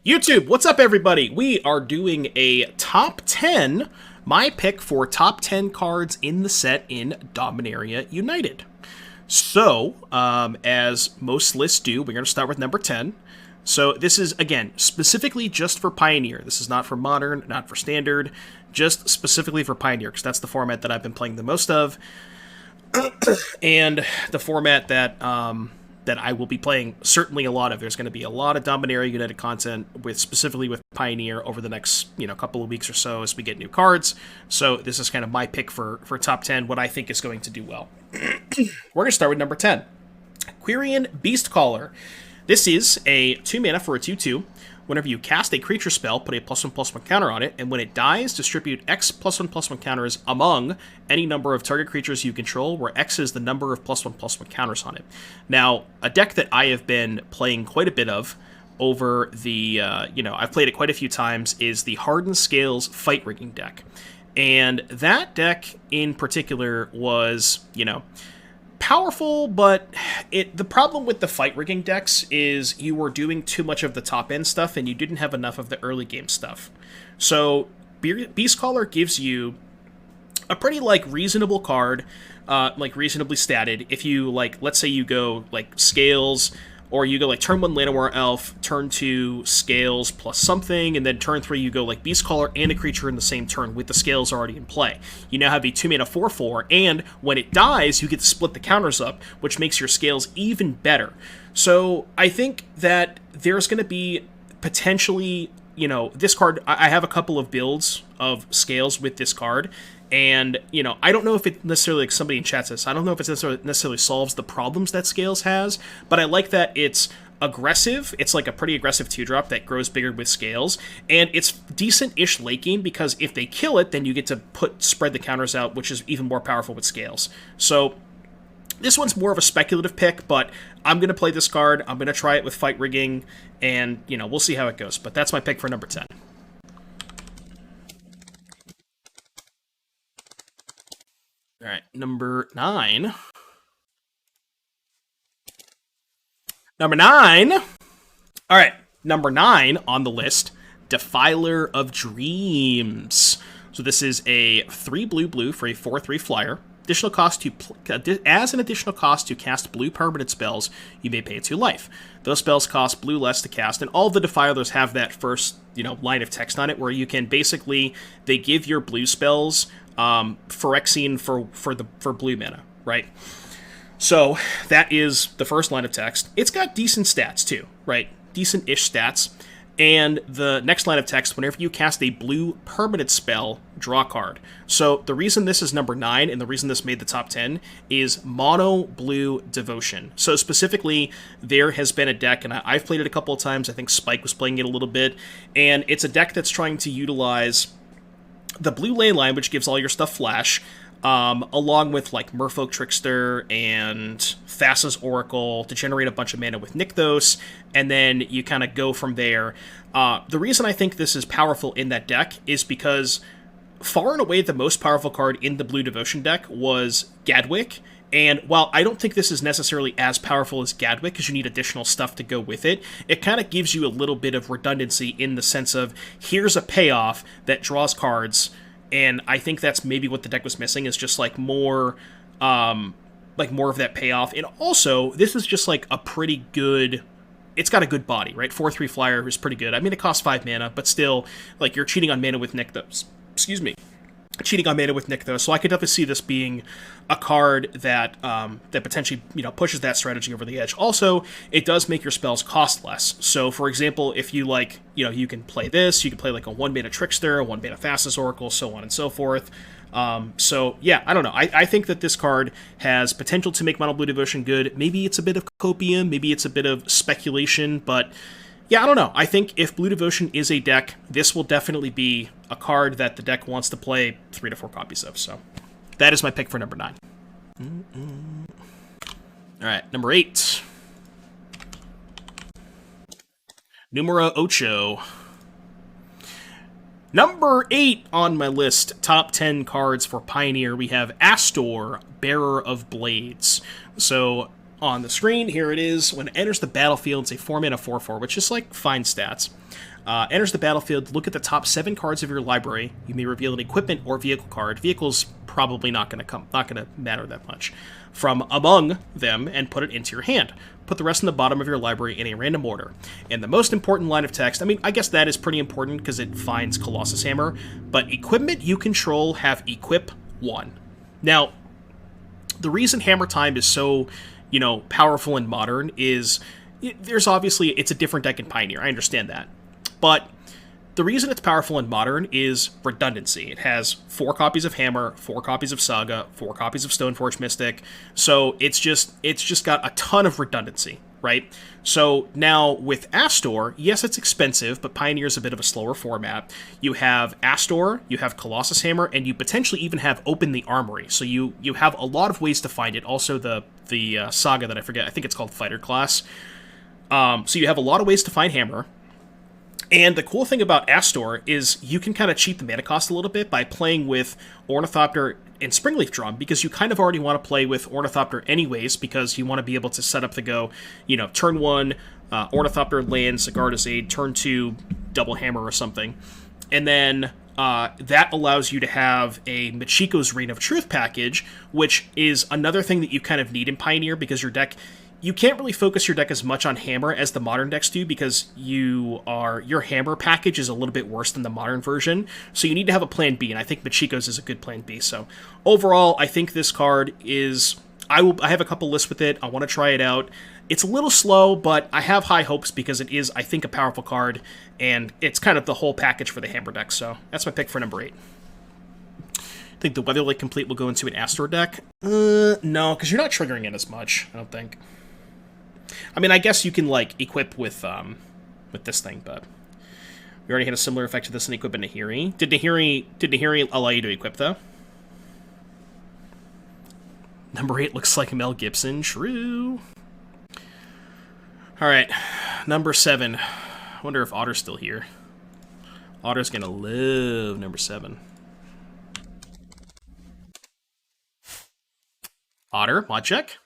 YouTube, what's up everybody? We are doing a top 10, my pick for top 10 cards in the set in Dominaria United. So, as most lists do, we're going to start with number 10. So this is, again, specifically just for Pioneer. This is not for Modern, not for Standard, just specifically for Pioneer, because that's the format that I've been playing the most of, and the format that that I will be playing certainly a lot of. There's going to be a lot of Dominaria United content specifically with Pioneer over the next, couple of weeks or so as we get new cards. So this is kind of my pick for top 10, what I think is going to do well. We're going to start with number 10. Quirion Beastcaller. This is a 2 mana for a 2/2. Whenever you cast a creature spell, put a +1/+1 counter on it, and when it dies, distribute X +1/+1 counters among any number of target creatures you control, where X is the number of +1/+1 counters on it. Now, a deck that I have been playing quite a bit of over the, I've played it quite a few times, is the Hardened Scales Fight Rigging deck. And that deck in particular was, powerful, but the problem with the fight rigging decks is you were doing too much of the top end stuff and you didn't have enough of the early game stuff. So Beastcaller gives you a pretty reasonable card, reasonably statted. If you let's say you go Scales, or you go turn 1 Lanawar Elf, turn 2 Scales plus something, and then turn 3 you go Beastcaller and a creature in the same turn with the Scales already in play. You now have a 2 mana 4/4, and when it dies, you get to split the counters up, which makes your Scales even better. So I think that there's going to be potentially, this card, I have a couple of builds of Scales with this card, and, I don't know if it necessarily, somebody in chat says, I don't know if it necessarily solves the problems that Scales has, but I like that it's aggressive. It's a pretty aggressive 2-drop that grows bigger with Scales, and it's decent-ish late game, because if they kill it, then you get to spread the counters out, which is even more powerful with Scales. So this one's more of a speculative pick, but I'm going to play this card. I'm going to try it with Fight Rigging, and, we'll see how it goes. But that's my pick for number 10. All right, number 9. Number 9. All right, number 9 on the list, Defiler of Dreams. So this is a 3 blue for a 4/3 flyer. Additional cost as an additional cost to cast blue permanent spells, you may pay 2 life. Those spells cost blue less to cast, and all the Defilers have that first, line of text on it, where you can basically, they give your blue spells Phyrexian for blue mana, right? So that is the first line of text. It's got decent stats too, right? Decent-ish stats. And the next line of text, whenever you cast a blue permanent spell, draw a card. So the reason this is number 9, and the reason this made the top 10, is mono blue devotion. So specifically, there has been a deck, and I've played it a couple of times, I think Spike was playing it a little bit, and it's a deck that's trying to utilize the blue ley line, which gives all your stuff flash, along with Merfolk Trickster and Thassa's Oracle to generate a bunch of mana with Nykthos, and then you kind of go from there. The reason I think this is powerful in that deck is because far and away the most powerful card in the blue devotion deck was Gadwick. And while I don't think this is necessarily as powerful as Gadwick, because you need additional stuff to go with it, it kind of gives you a little bit of redundancy in the sense of, here's a payoff that draws cards, and I think that's maybe what the deck was missing, is just more of that payoff. And also, this is just a pretty good, it's got a good body, right? 4/3 flyer is pretty good. I mean, it costs 5 mana, but still, you're cheating on mana with Nykthos. Excuse me. Cheating on mana with Nykthos, so I could definitely see this being a card that that potentially pushes that strategy over the edge. Also, it does make your spells cost less. So, for example, if you you can play this, you can play a 1-mana Trickster, a 1-mana Thassa's Oracle, so on and so forth. So yeah, I don't know. I think that this card has potential to make mono blue devotion good. Maybe it's a bit of copium, maybe it's a bit of speculation, but yeah, I don't know. I think if Blue Devotion is a deck, this will definitely be a card that the deck wants to play 3 to 4 copies of. So that is my pick for number 9. All right, number 8. Numero ocho. Number 8 on my list, top 10 cards for Pioneer, we have Astor, Bearer of Blades. So on the screen, here it is. When it enters the battlefield, it's a 4-mana 4/4, which is fine stats. Enters the battlefield, look at the top 7 cards of your library. You may reveal an equipment or vehicle card. Vehicle's probably not going to matter that much. From among them, and put it into your hand. Put the rest in the bottom of your library in a random order. And the most important line of text, I mean, I guess that is pretty important because it finds Colossus Hammer, but equipment you control have equip 1. Now, the reason Hammer Time is so, powerful and modern is there's obviously, it's a different deck in Pioneer. I understand that. But the reason it's powerful and modern is redundancy. It has 4 copies of Hammer, 4 copies of Saga, 4 copies of Stoneforge Mystic. So it's just got a ton of redundancy, right? So now with Astor, yes, it's expensive, but Pioneer's a bit of a slower format. You have Astor, you have Colossus Hammer, and you potentially even have Open the Armory. So you have a lot of ways to find it. Also the Saga that I forget, I think it's called Fighter Class. So you have a lot of ways to find Hammer. And the cool thing about Astor is you can kind of cheat the mana cost a little bit by playing with Ornithopter and Springleaf Drum, because you kind of already want to play with Ornithopter anyways, because you want to be able to set up the go, turn 1, Ornithopter lands, Sigarda's Aid, turn 2, double Hammer or something. And then that allows you to have a Machiko's Reign of Truth package, which is another thing that you kind of need in Pioneer, because your deck... You can't really focus your deck as much on Hammer as the modern decks do, because your Hammer package is a little bit worse than the modern version, so you need to have a plan B, and I think Machiko's is a good plan B. So overall, I think this card is... I have a couple lists with it. I want to try it out. It's a little slow, but I have high hopes because it is, I think, a powerful card, and it's kind of the whole package for the Hammer deck, so that's my pick for number 8. I think the Weatherlight Complete will go into an Astor deck. No, because you're not triggering it as much, I don't think. I mean, I guess you can, equip with this thing, but we already had a similar effect to this in Equip in Nahiri. Did Nahiri allow you to equip, though? Number 8 looks like Mel Gibson. True. Alright, number 7. I wonder if Otter's still here. Otter's gonna love number 7. Otter, mod check.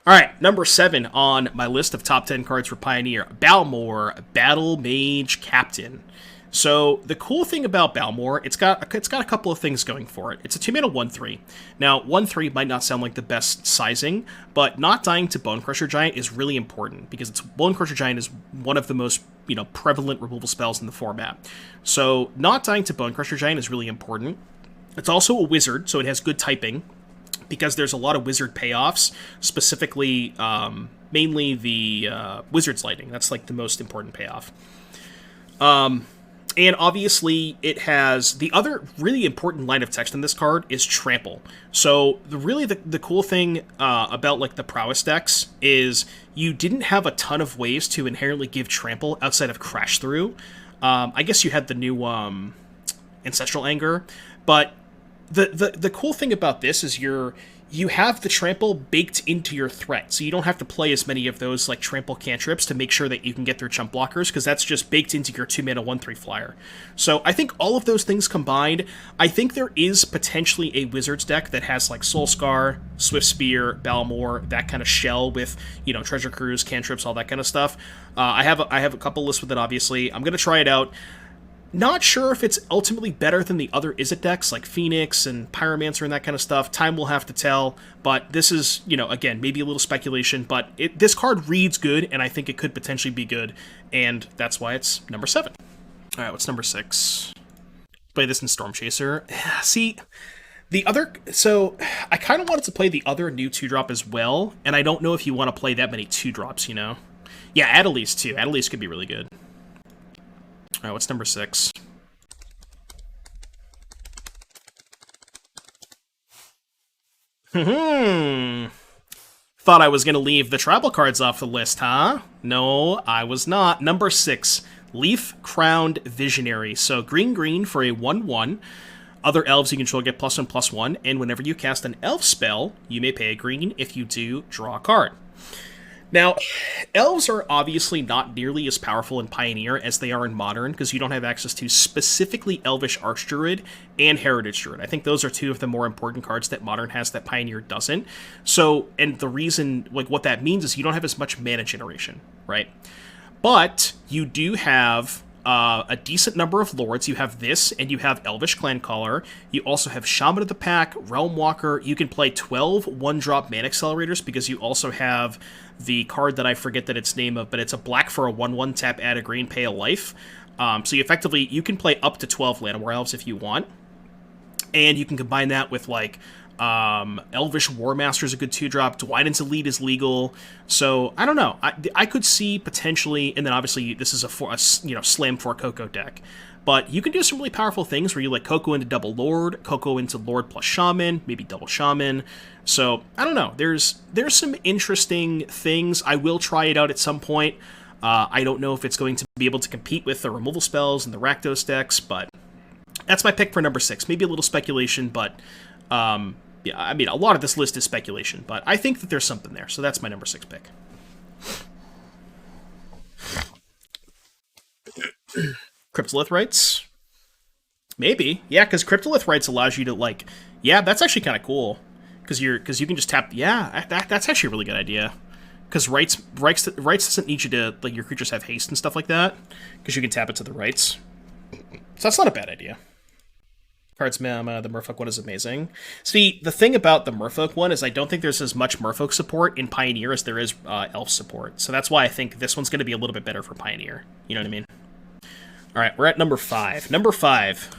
Alright, number 7 on my list of top 10 cards for Pioneer. Balmore, Battle Mage Captain. So, the cool thing about Balmore, it's got a couple of things going for it. It's a 2-mana 1/3. Now, 1/3 might not sound like the best sizing, but not dying to Bone Crusher Giant is really important, because Bone Crusher Giant is one of the most, prevalent removal spells in the format. So, not dying to Bone Crusher Giant is really important. It's also a wizard, so it has good typing, because there's a lot of wizard payoffs, specifically, mainly the Wizard's Lightning. That's, the most important payoff. And obviously, it has... The other really important line of text in this card is Trample. So, the cool thing about, the Prowess decks is you didn't have a ton of ways to inherently give Trample outside of Crash Through. I guess you had the new Ancestral Anger, but... The cool thing about this is you have the Trample baked into your threat, so you don't have to play as many of those Trample cantrips to make sure that you can get through chump blockers, because that's just baked into your 2-mana 1/3 flyer. So I think all of those things combined, I think there is potentially a Wizards deck that has Soul Scar, Swift Spear, Balmore, that kind of shell with, Treasure Cruise, cantrips, all that kind of stuff. I have a couple lists with it, obviously. I'm going to try it out. Not sure if it's ultimately better than the other Izzet decks, like Phoenix and Pyromancer and that kind of stuff. Time will have to tell, but this is, again, maybe a little speculation, but this card reads good, and I think it could potentially be good, and that's why it's number 7. Alright, what's number 6? Play this in Storm Chaser. See, so, I kind of wanted to play the other new 2-drop as well, and I don't know if you want to play that many 2-drops, Yeah, Adelice, too. Adelice could be really good. Alright, what's number 6? Thought I was going to leave the tribal cards off the list, huh? No, I was not. Number 6, Leaf-Crowned Visionary. So green for a 1/1. Other elves you control get +1/+1, and whenever you cast an elf spell, you may pay a green. If you do, draw a card. Now, elves are obviously not nearly as powerful in Pioneer as they are in Modern, because you don't have access to specifically Elvish Archdruid and Heritage Druid. I think those are 2 of the more important cards that Modern has that Pioneer doesn't. So, and the reason, what that means is you don't have as much mana generation, right? But you do have a decent number of lords. You have this, and you have Elvish Clancaller. You also have Shaman of the Pack, Realm Walker. You can play 12 one-drop mana accelerators because you also have the card that I forget that its name of, but it's a black for a 1/1 tap, add a green, pay a life. So you can play up to 12 Lanawar Elves if you want. And you can combine that with, like, Elvish Warmaster is a good 2-drop. Dwynen's Elite is legal. So, I don't know. I could see potentially, and then obviously this is a Slam 4 Coco deck. But you can do some really powerful things where you, like, Coco into double Lord, Coco into Lord plus Shaman, maybe double Shaman. So, I don't know. There's some interesting things. I will try it out at some point. I don't know if it's going to be able to compete with the removal spells and the Rakdos decks, but that's my pick for number 6. Maybe a little speculation, but yeah, I mean, a lot of this list is speculation, but I think that there's something there, so that's my number 6 pick. Cryptolith Rites? Maybe. Yeah, because Cryptolith Rites allows you to, like, yeah, that's actually kind of cool. Because you can just tap, yeah, that's actually a really good idea. Because rights doesn't need you to, like, your creatures have haste and stuff like that, because you can tap it to the rights. So that's not a bad idea. Cards Mama, the Merfolk one is amazing. See, the thing about the Merfolk one is I don't think there's as much Merfolk support in Pioneer as there is Elf support. So that's why I think this one's going to be a little bit better for Pioneer. You know what I mean? Alright, we're at number 5. Number 5.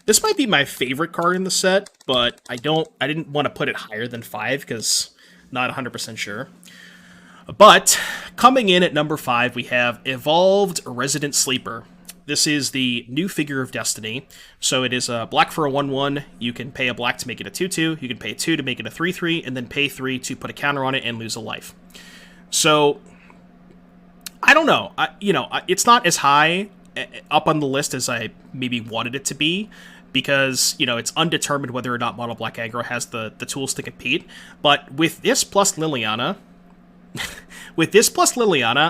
This might be my favorite card in the set, but I didn't want to put it higher than 5 because not 100% sure. But coming in at number 5, we have Evolved Resident Sleeper. This is the new Figure of Destiny. So it is a black for a 1/1. You can pay a black to make it a 2/2. You can pay 2 to make it a 3/3, and then pay 3 to put a counter on it and lose a life. So I don't know. It's not as high up on the list as I maybe wanted it to be, because, it's undetermined whether or not Mono Black Aggro has the tools to compete. But with this plus Liliana,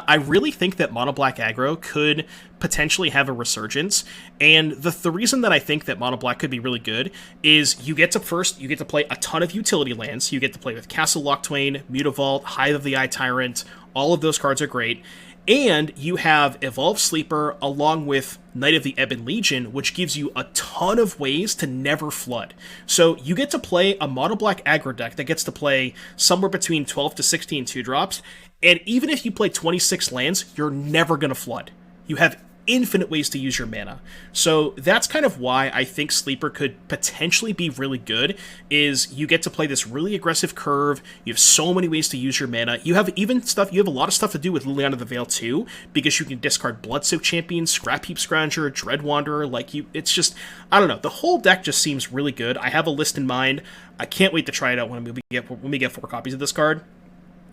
I really think that Mono Black Aggro could potentially have a resurgence. And the reason that I think that Mono Black could be really good is you get to play a ton of utility lands. You get to play with Castle Locktwain, Mutavault, Hive of the Eye Tyrant. All of those cards are great. And you have Evolved Sleeper along with Knight of the Ebon Legion, which gives you a ton of ways to never flood. So you get to play a Mono Black aggro deck that gets to play somewhere between 12 to 16 2-drops, and even if you play 26 lands, you're never going to flood. You have infinite ways to use your mana. So that's kind of why I think Sleeper could potentially be really good, is you get to play this really aggressive curve. You have so many ways to use your mana. You have a lot of stuff to do with Liliana the Veil too, because you can discard Bloodsoaked Champion, Scrap Heap Scrounger, Dread Wanderer, it's just, I don't know, the whole deck just seems really good. I have a list in mind. I can't wait to try it out when we get 4 copies of this card.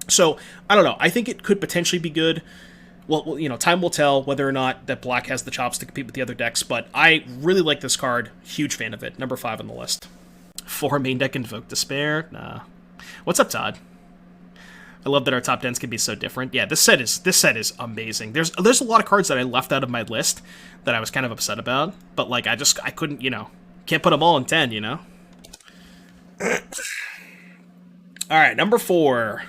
So, I don't know, I think it could potentially be good. Well, time will tell whether or not that Black has the chops to compete with the other decks, but I really like this card. Huge fan of it. Number 5 on the list. 4 main deck Invoke Despair? Nah. What's up, Todd? I love that our top 10s can be so different. Yeah, this set is amazing. There's a lot of cards that I left out of my list that I was kind of upset about, but I couldn't, can't put them all in 10, Alright, number 4.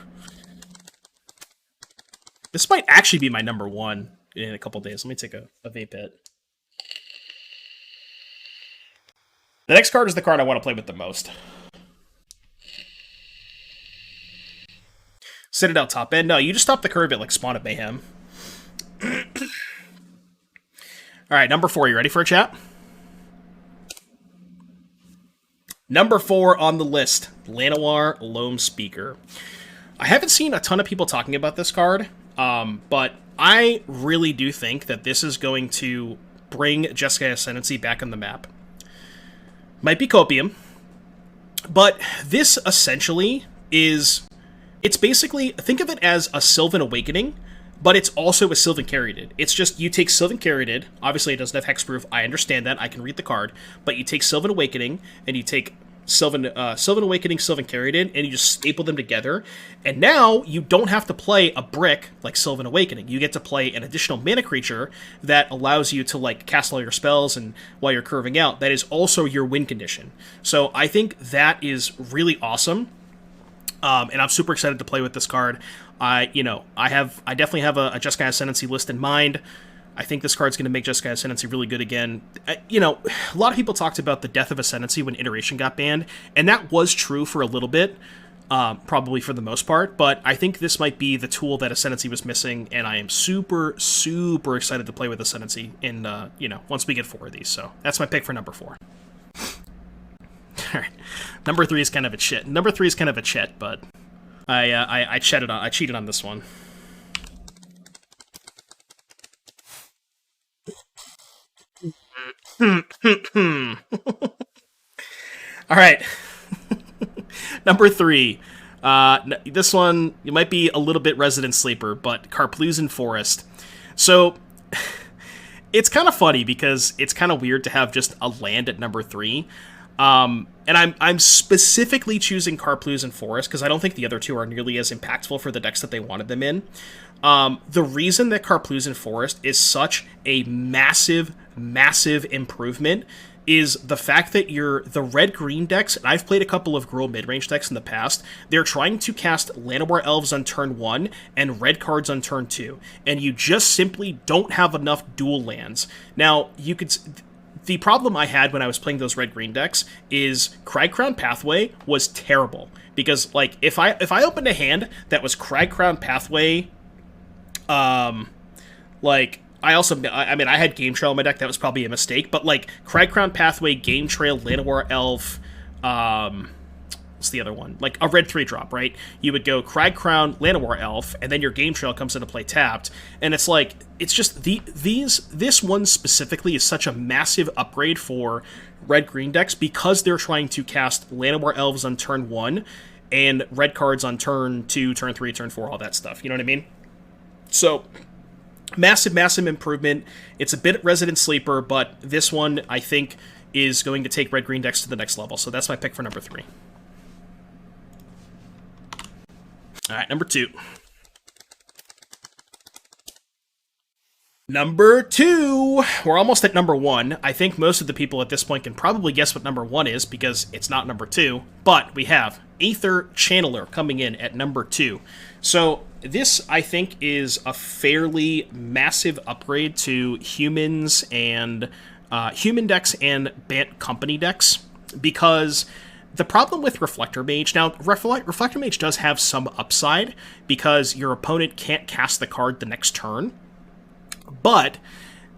This might actually be my number 1 in a couple days. Let me take a vape hit. The next card is the card I want to play with the most. Citadel top end. No, you just stop the curve at Spawn of Mayhem. Alright, number 4. You ready for a chat? Number 4 on the list. Lanawar Loam Speaker. I haven't seen a ton of people talking about this card. But I really do think that this is going to bring Jeskai Ascendancy back on the map. Might be copium, but this essentially is, it's basically, think of it as a Sylvan Awakening, but it's also a Sylvan Caryatid. It's just, you take Sylvan Caryatid, obviously it doesn't have hexproof, I understand that, I can read the card, but you take Sylvan Awakening, and you take Sylvan Awakening, Sylvan Caryatid, and you just staple them together. And now you don't have to play a brick like Sylvan Awakening. You get to play an additional mana creature that allows you to cast all your spells, and while you're curving out, that is also your win condition. So I think that is really awesome. And I'm super excited to play with this card. I definitely have a Jeskai Ascendancy list in mind. I think this card's going to make Jeskai Ascendancy really good again. A lot of people talked about the death of Ascendancy when Iteration got banned, and that was true for a little bit, probably for the most part, but I think this might be the tool that Ascendancy was missing, and I am super, super excited to play with Ascendancy in, once we get 4 of these, so that's my pick for number 4. Alright, number 3 is kind of a chit. Number 3 is kind of a chit, but I cheated on this one. All right. Number 3. This one, you might be a little bit resident sleeper, but Carpalusian Forest. So, it's kind of funny because it's kind of weird to have just a land at number 3. And I'm specifically choosing Carpalusian Forest because I don't think the other two are nearly as impactful for the decks that they wanted them in. The reason that Carpalusian Forest is such a massive, massive improvement is the fact that the red-green decks, and I've played a couple of Gruul mid-range decks in the past, they're trying to cast Lanawar Elves on turn 1 and red cards on turn 2, and you just simply don't have enough dual lands. Now, the problem I had when I was playing those red-green decks is Cragcrown Pathway was terrible, because, like, if I opened a hand that was Cragcrown Pathway, I had Game Trail in my deck, that was probably a mistake, but, like, Cragcrown Pathway, Game Trail, Lanawar Elf, what's the other one? Like, a red 3-drop, right? You would go Cragcrown, Lanawar Elf, and then your Game Trail comes into play tapped, and it's like, it's just, this one specifically is such a massive upgrade for red-green decks because they're trying to cast Lanawar Elves on turn 1, and red cards on turn 2, turn 3, turn 4, all that stuff, you know what I mean? So, massive, massive improvement. It's a bit resident sleeper, but this one, I think, is going to take red-green decks to the next level. So that's my pick for number 3. All right, number 2. Number 2! We're almost at number 1. I think most of the people at this point can probably guess what number 1 is, because it's not number 2. But we have Aether Channeler coming in at number 2. So this, I think, is a fairly massive upgrade to humans and human decks and Bant Company decks, because the problem with Reflector Mage, now, Reflector Mage does have some upside, because your opponent can't cast the card the next turn, but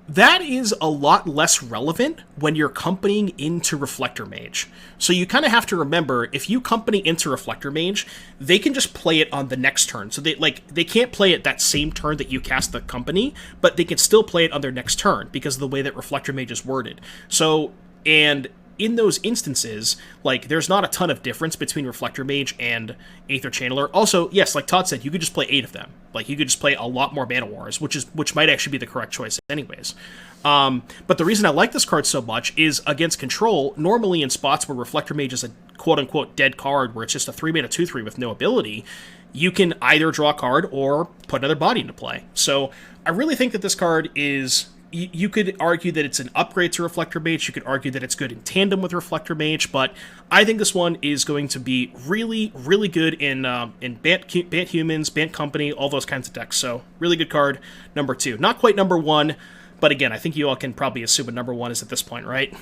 that is a lot less relevant when you're companying into Reflector Mage. So you kind of have to remember, if you company into Reflector Mage, they can just play it on the next turn. So they can't play it that same turn that you cast the company, but they can still play it on their next turn because of the way that Reflector Mage is worded. So, and in those instances, like, there's not a ton of difference between Reflector Mage and Aether Channeler. Also, yes, like Todd said, you could just play 8 of them. Like, you could just play a lot more Mana Wars, which might actually be the correct choice anyways. But the reason I like this card so much is against control. Normally in spots where Reflector Mage is a quote-unquote dead card, where it's just a 3-mana 2/3 with no ability, you can either draw a card or put another body into play. So I really think that this card is... You could argue that it's an upgrade to Reflector Mage, you could argue that it's good in tandem with Reflector Mage, but I think this one is going to be really, really good in Bant Humans, Bant Company, all those kinds of decks. So, really good card, number 2. Not quite number 1, but again, I think you all can probably assume what number 1 is at this point, right?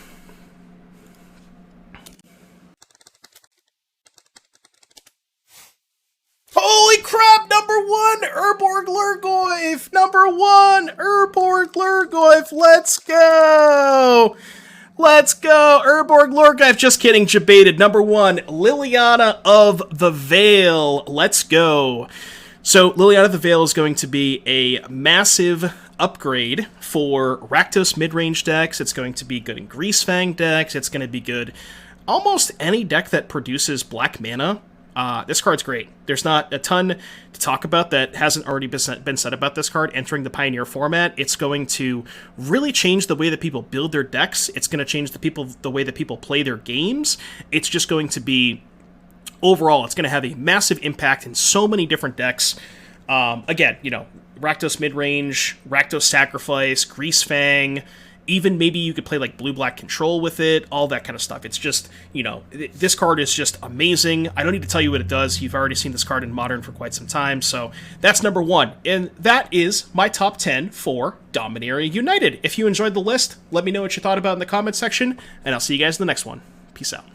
Holy crap, number 1, Urborg Lurgoyf! Number 1, Urborg Lurgoyf, let's go! Let's go, Urborg Lurgoyf, just kidding, debated. Number 1, Liliana of the Veil, let's go. So, Liliana of the Veil is going to be a massive upgrade for Rakdos mid-range decks. It's going to be good in Greasefang decks. It's going to be good almost any deck that produces black mana. This card's great. There's not a ton to talk about that hasn't already been said about this card entering the Pioneer format. It's going to really change the way that people build their decks. It's going to change the way that people play their games. It's just going to be, overall, it's going to have a massive impact in so many different decks. Again, Rakdos Midrange, Rakdos Sacrifice, Greasefang, Even maybe you could play like blue-black control with it, all that kind of stuff. It's just, you know, this card is just amazing. I don't need to tell you what it does. You've already seen this card in Modern for quite some time, so that's number 1. And that is my top 10 for Dominaria United. If you enjoyed the list, let me know what you thought about in the comment section, and I'll see you guys in the next one. Peace out.